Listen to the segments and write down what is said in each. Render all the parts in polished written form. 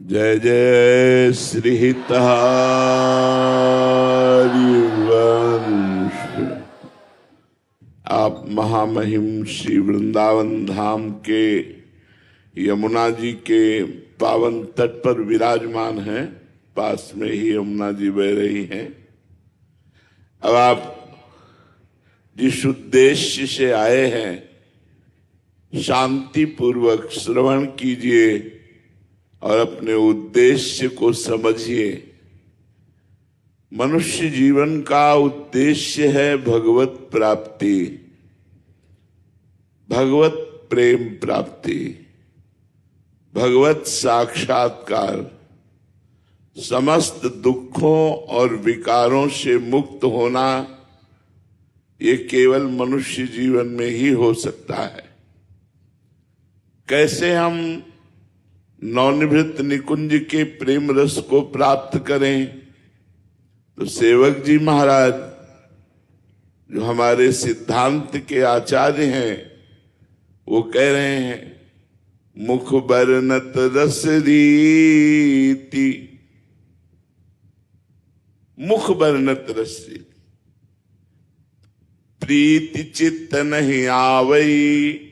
जय जय श्री हरिवंश। आप महामहिम श्री वृंदावन धाम के यमुना जी के पावन तट पर विराजमान हैं। पास में ही यमुना जी बह रही हैं। अब आप जिस उद्देश्य से आए हैं शांति पूर्वक श्रवण कीजिए और अपने उद्देश्य को समझिए। मनुष्य जीवन का उद्देश्य है भगवत प्राप्ति, भगवत प्रेम प्राप्ति, भगवत साक्षात्कार, समस्त दुखों और विकारों से मुक्त होना। ये केवल मनुष्य जीवन में ही हो सकता है। कैसे हम नवनिवृत्त निकुंज के प्रेम रस को प्राप्त करें? तो सेवक जी महाराज जो हमारे सिद्धांत के आचार्य हैं वो कह रहे हैं, मुख बरनत रस रीति, मुख बरनत रस रीति, प्रीति चित्त नहीं आवई,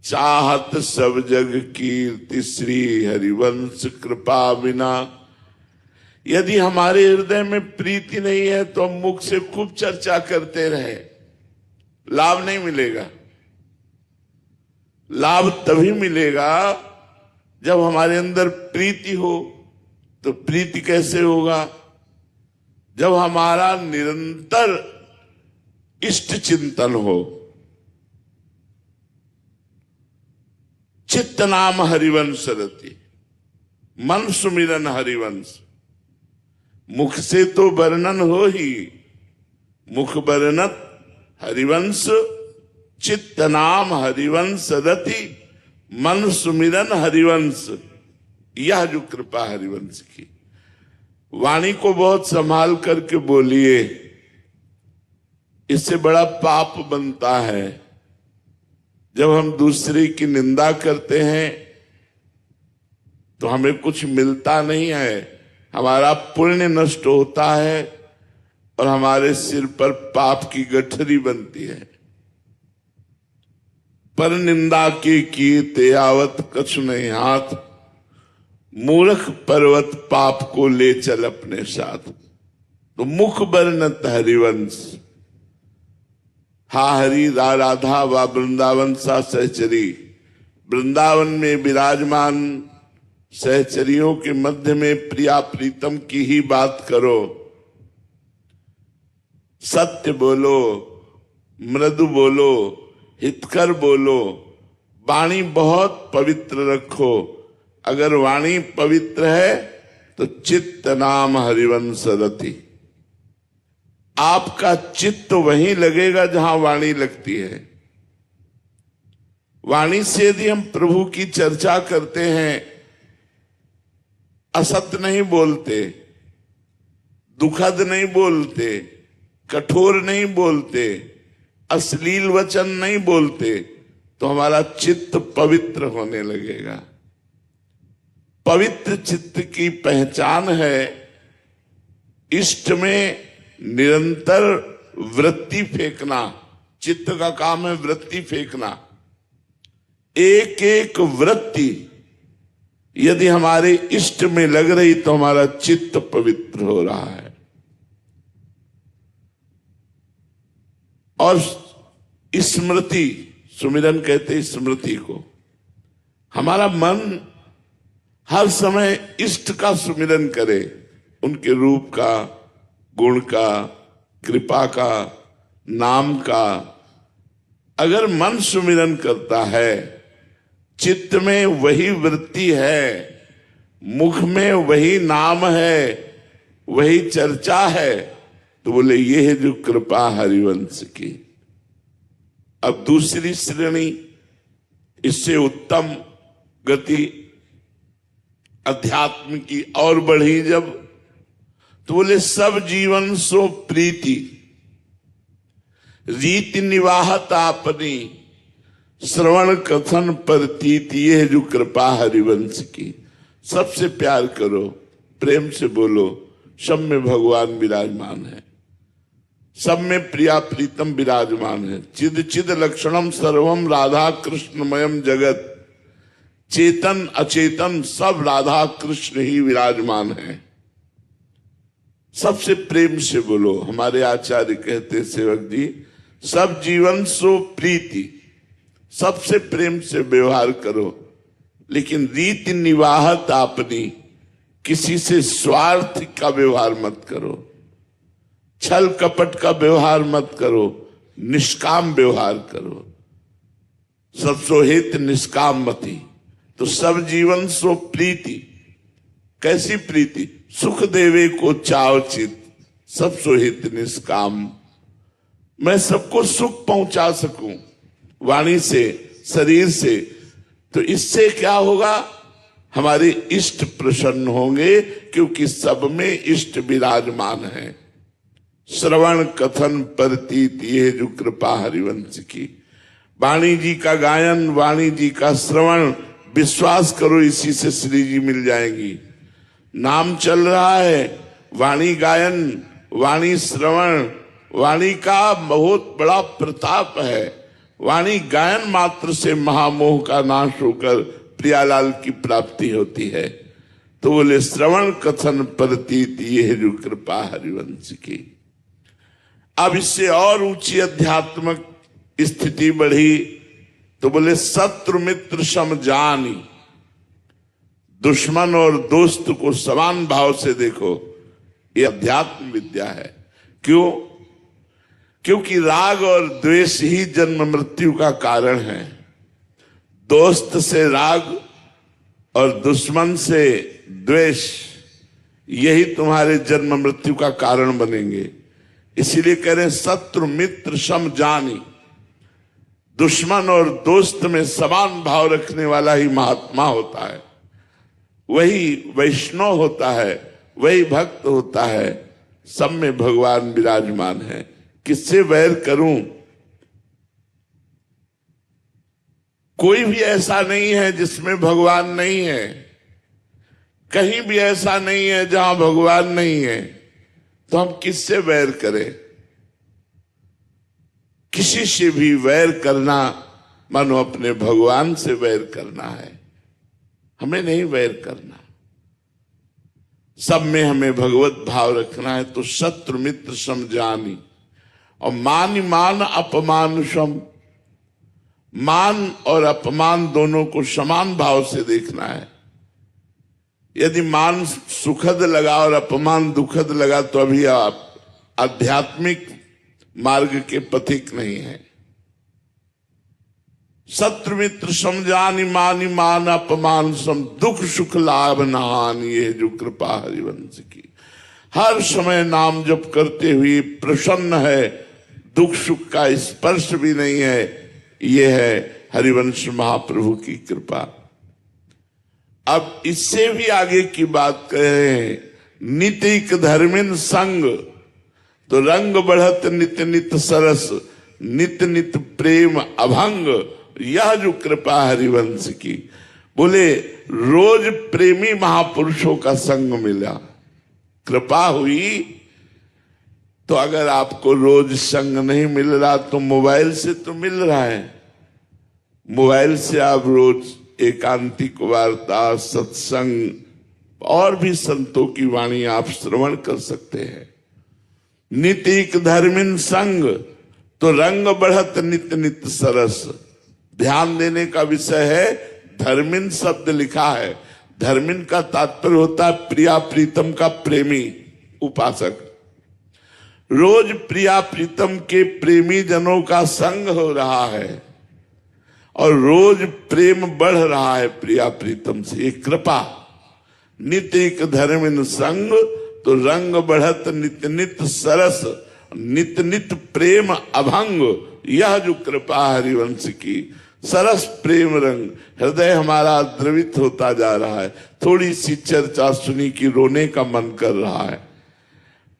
चाहत सब जग कीर्ति श्री हरिवंश कृपा बिना। यदि हमारे हृदय में प्रीति नहीं है तो हम मुख से खूब चर्चा करते रहे, लाभ नहीं मिलेगा। लाभ तभी मिलेगा जब हमारे अंदर प्रीति हो। तो प्रीति कैसे होगा? जब हमारा निरंतर इष्ट चिंतन हो। चित्त नाम हरिवंश रति, मन सुमिरन हरिवंश। मुख से तो वर्णन हो ही, मुख वर्णत हरिवंश, चित्त नाम हरिवंश रति, मन सुमिरन हरिवंश। यह जो कृपा हरिवंश की। वाणी को बहुत संभाल करके बोलिए, इससे बड़ा पाप बनता है। जब हम दूसरे की निंदा करते हैं तो हमें कुछ मिलता नहीं है, हमारा पुण्य नष्ट होता है और हमारे सिर पर पाप की गठरी बनती है। पर निंदा के कीते आवत कछु नहीं हाथ, मूर्ख पर्वत पाप को ले चल अपने साथ। तो मुख बरनत हरिवंश। हा हरि रा राधा वा वृंदावन सा सहचरी। वृंदावन में विराजमान सहचरियों के मध्य में प्रिया प्रीतम की ही बात करो। सत्य बोलो, मृदु बोलो, हितकर बोलो, वाणी बहुत पवित्र रखो। अगर वाणी पवित्र है तो चित्त नाम हरिवंश रति। आपका चित्त वहीं लगेगा जहां वाणी लगती है। वाणी से यदि हम प्रभु की चर्चा करते हैं, असत्य नहीं बोलते, दुखद नहीं बोलते, कठोर नहीं बोलते, अश्लील वचन नहीं बोलते, तो हमारा चित्त पवित्र होने लगेगा। पवित्र चित्त की पहचान है इष्ट में निरंतर वृत्ति फेंकना। चित्त का काम है वृत्ति फेंकना। एक एक वृत्ति यदि हमारे इष्ट में लग रही तो हमारा चित्त पवित्र हो रहा है। और स्मृति, सुमिरन कहते स्मृति को, हमारा मन हर समय इष्ट का सुमिरन करे, उनके रूप का, गुण का, कृपा का, नाम का। अगर मन सुमिरन करता है, चित्त में वही वृत्ति है, मुख में वही नाम है, वही चर्चा है, तो बोले ये है जो कृपा हरिवंश की। अब दूसरी श्रेणी, इससे उत्तम गति अध्यात्म की और बढ़ी जब, तो बोले सब जीवन सो प्रीति, रीति निवाहत आपनी, श्रवण कथन प्रतीति। ये जो कृपा हरिवंश की, सबसे प्यार करो, प्रेम से बोलो, सब में भगवान विराजमान है, सब में प्रिया प्रीतम विराजमान है। चिद चिद लक्षणम सर्वम राधा कृष्णमयम जगत, चेतन अचेतन सब राधा कृष्ण ही विराजमान है। सबसे प्रेम से बोलो। हमारे आचार्य कहते सेवक जी, सब जीवन सो प्रीति, सबसे प्रेम से व्यवहार करो, लेकिन रीति निवाहत अपनी, किसी से स्वार्थ का व्यवहार मत करो, छल कपट का व्यवहार मत करो, निष्काम व्यवहार करो। सब सोहित निष्काम मति, तो सब जीवन सो प्रीति। कैसी प्रीति? सुख देवे को चाव चित, सब सोहित निष्काम। मैं सबको सुख पहुंचा सकूं वाणी से, शरीर से, तो इससे क्या होगा? हमारे इष्ट प्रसन्न होंगे, क्योंकि सब में इष्ट विराजमान है। श्रवण कथन प्रतीत, ये जो कृपा हरिवंश की। वाणी जी का गायन, वाणी जी का श्रवण, विश्वास करो इसी से श्री जी मिल जाएंगी। नाम चल रहा है, वाणी गायन, वाणी श्रवण, वाणी का बहुत बड़ा प्रताप है। वाणी गायन मात्र से महामोह का नाश होकर प्रियालाल की प्राप्ति होती है। तो बोले श्रवण कथन प्रतीत, ये जो कृपा हरिवंश की। अब इससे और ऊंची अध्यात्मक स्थिति बढ़ी, तो बोले शत्रु मित्र सम जानी, दुश्मन और दोस्त को समान भाव से देखो। ये अध्यात्म विद्या है। क्यों? क्योंकि राग और द्वेष ही जन्म मृत्यु का कारण है। दोस्त से राग और दुश्मन से द्वेष, यही तुम्हारे जन्म मृत्यु का कारण बनेंगे। इसीलिए कह रहे शत्रु मित्र सम जानी, दुश्मन और दोस्त में समान भाव रखने वाला ही महात्मा होता है, वही वैष्णव होता है, वही भक्त होता है। सब में भगवान विराजमान है। किससे वैर करूं? कोई भी ऐसा नहीं है जिसमें भगवान नहीं है, कहीं भी ऐसा नहीं है जहां भगवान नहीं है, तो हम किससे वैर करें? किसी से भी वैर करना मानो अपने भगवान से वैर करना है। हमें नहीं वैर करना, सब में हमें भगवत भाव रखना है। तो शत्रु मित्र सम जानी, और मान मान अपमान सम, मान और अपमान दोनों को समान भाव से देखना है। यदि मान सुखद लगा और अपमान दुखद लगा, तो अभी आप आध्यात्मिक मार्ग के पथिक नहीं है। शत्रु मित्र समझानी, मानी मान अपमान सम, दुख सुख लाभ नहान, ये जो कृपा हरिवंश की। हर समय नाम जप करते हुए प्रसन्न है, दुख सुख का स्पर्श भी नहीं है। ये है हरिवंश महाप्रभु की कृपा। अब इससे भी आगे की बात कह रहे हैं, नितिक धर्मिन संग, तो रंग बढ़त नित नित सरस, नित नित प्रेम अभंग, यह जो कृपा हरिवंश की। बोले रोज प्रेमी महापुरुषों का संग मिला, कृपा हुई। तो अगर आपको रोज संग नहीं मिल रहा, तो मोबाइल से तो मिल रहा है। मोबाइल से आप रोज एकांतिक वार्ता, सत्संग और भी संतों की वाणी आप श्रवण कर सकते हैं। नितिक धर्मिन संग, तो रंग बढ़त नित नित सरस। ध्यान देने का विषय है, धर्मिन शब्द लिखा है। धर्मिन का तात्पर्य होता है प्रिया प्रीतम का प्रेमी, उपासक। रोज प्रिया प्रीतम के प्रेमी जनों का संग हो रहा है, और रोज प्रेम बढ़ रहा है प्रिया प्रीतम से। एक कृपा। नितिक धर्मिन संग, तो रंग बढ़त नित नित सरस, नित नित प्रेम अभंग, यह जो कृपा हरिवंश की। सरस प्रेम रंग, हृदय हमारा द्रवित होता जा रहा है। थोड़ी सी चर्चा सुनी कि रोने का मन कर रहा है।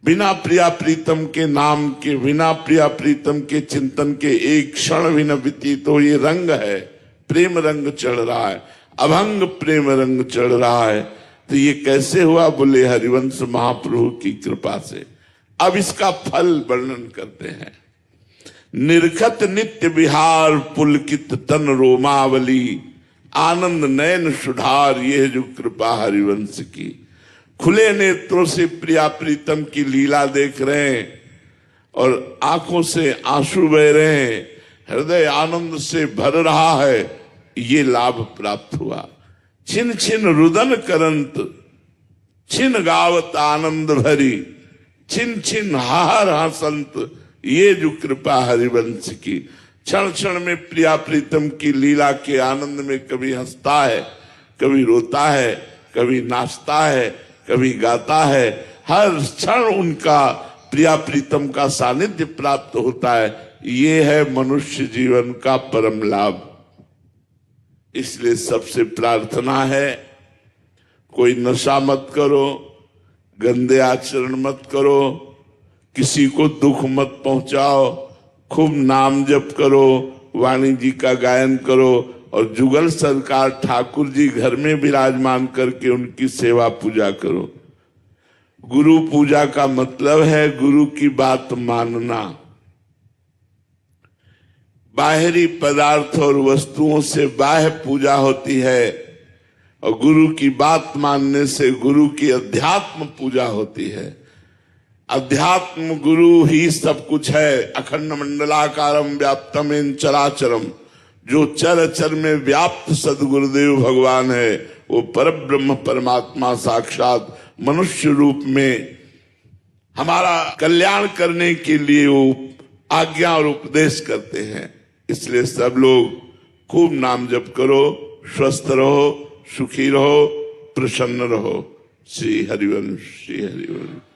बिना प्रिया प्रीतम के नाम के, बिना प्रिया प्रीतम के चिंतन के एक क्षण भी न व्यतीत हो। ये रंग है, प्रेम रंग चढ़ रहा है। अभंग प्रेम रंग चढ़ रहा है। तो ये कैसे हुआ? बोले हरिवंश महाप्रभु की कृपा से। अब इसका फल वर्णन करते हैं। निर्खत नित्य विहार पुलकित तन रोमावली, आनंद नयन सुधार ये जो कृपा हरिवंश की। खुले नेत्रों से प्रिया प्रीतम की लीला देख रहे हैं और आंखों से आंसू बह रहे हैं, हृदय आनंद से भर रहा है, ये लाभ प्राप्त हुआ। छिन छिन रुदन करंत छिन गावत आनंद भरी, छिन छिन हाहर हसंत ये जो कृपा हरिवंश की। क्षण क्षण में प्रिया प्रीतम की लीला के आनंद में कभी हंसता है, कभी रोता है, कभी नाचता है, कभी गाता है। हर क्षण उनका प्रिया प्रीतम का सानिध्य प्राप्त होता है। ये है मनुष्य जीवन का परम लाभ। इसलिए सबसे प्रार्थना है, कोई नशा मत करो, गंदे आचरण मत करो, किसी को दुख मत पहुंचाओ, खूब नाम जप करो, वाणी जी का गायन करो और जुगल सरकार ठाकुर जी घर में विराजमान करके उनकी सेवा पूजा करो। गुरु पूजा का मतलब है गुरु की बात मानना। बाहरी पदार्थ और वस्तुओं से बाह्य पूजा होती है और गुरु की बात मानने से गुरु की अध्यात्म पूजा होती है। अध्यात्म गुरु ही सब कुछ है। अखंड मंडलाकारम व्याप्तम इन चराचरम, जो चर चर में व्याप्त सदगुरुदेव भगवान है, वो परब्रह्म परमात्मा साक्षात मनुष्य रूप में हमारा कल्याण करने के लिए वो आज्ञा और उपदेश करते हैं। इसलिए सब लोग खूब नाम जप करो, स्वस्थ रहो, सुखी रहो, प्रसन्न रहो। श्री हरिवंश, श्री हरिवंश।